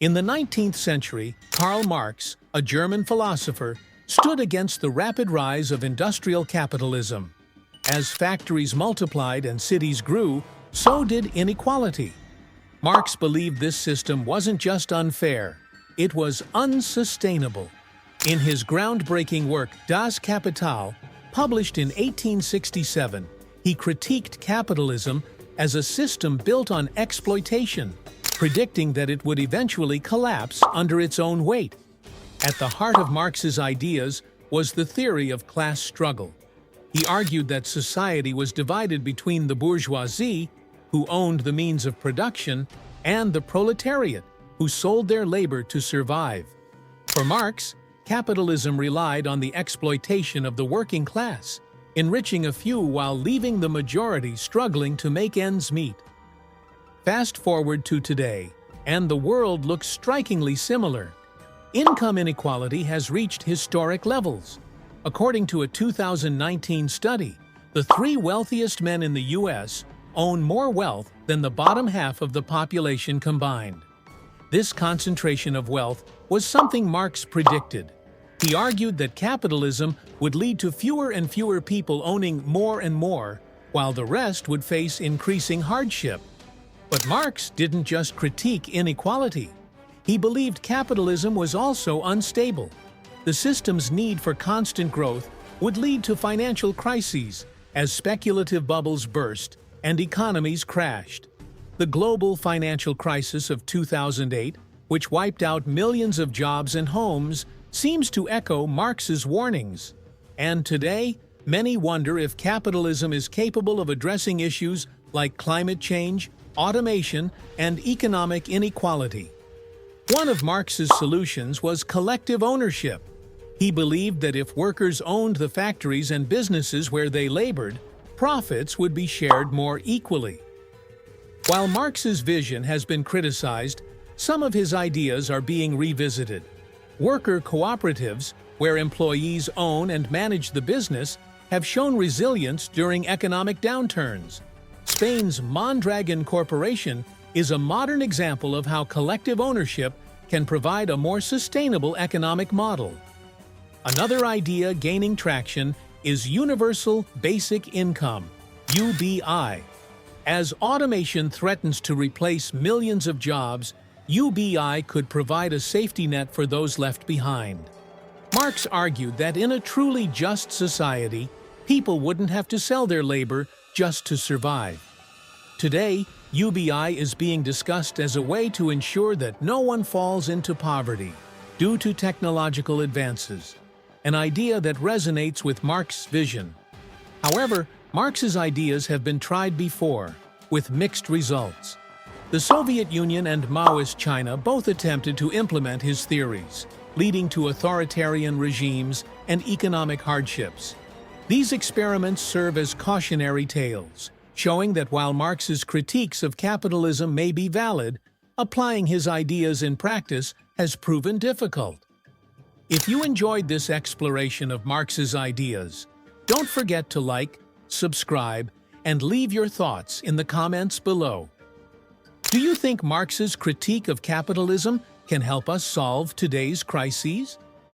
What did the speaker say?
In the 19th century, Karl Marx, a German philosopher, stood against the rapid rise of industrial capitalism. As factories multiplied and cities grew, so did inequality. Marx believed this system wasn't just unfair, it was unsustainable. In his groundbreaking work Das Kapital, published in 1867, he critiqued capitalism as a system built on exploitation, predicting that it would eventually collapse under its own weight. At the heart of Marx's ideas was the theory of class struggle. He argued that society was divided between the bourgeoisie, who owned the means of production, and the proletariat, who sold their labor to survive. For Marx, capitalism relied on the exploitation of the working class, enriching a few while leaving the majority struggling to make ends meet. Fast forward to today, and the world looks strikingly similar. Income inequality has reached historic levels. According to a 2019 study, the 3 wealthiest men in the U.S. own more wealth than the bottom half of the population combined. This concentration of wealth was something Marx predicted. He argued that capitalism would lead to fewer and fewer people owning more and more, while the rest would face increasing hardship. But Marx didn't just critique inequality. He believed capitalism was also unstable. The system's need for constant growth would lead to financial crises as speculative bubbles burst and economies crashed. The global financial crisis of 2008, which wiped out millions of jobs and homes, seems to echo Marx's warnings. And today, many wonder if capitalism is capable of addressing issues like climate change, automation, and economic inequality. One of Marx's solutions was collective ownership. He believed that if workers owned the factories and businesses where they labored, profits would be shared more equally. While Marx's vision has been criticized, some of his ideas are being revisited. Worker cooperatives, where employees own and manage the business, have shown resilience during economic downturns. Spain's Mondragon Corporation is a modern example of how collective ownership can provide a more sustainable economic model. Another idea gaining traction is Universal Basic Income, UBI. As automation threatens to replace millions of jobs, UBI could provide a safety net for those left behind. Marx argued that in a truly just society, people wouldn't have to sell their labor just to survive. Today, UBI is being discussed as a way to ensure that no one falls into poverty due to technological advances, an idea that resonates with Marx's vision. However, Marx's ideas have been tried before, with mixed results. The Soviet Union and Maoist China both attempted to implement his theories, leading to authoritarian regimes and economic hardships. These experiments serve as cautionary tales, showing that while Marx's critiques of capitalism may be valid, applying his ideas in practice has proven difficult. If you enjoyed this exploration of Marx's ideas, don't forget to like, subscribe, and leave your thoughts in the comments below. Do you think Marx's critique of capitalism can help us solve today's crises?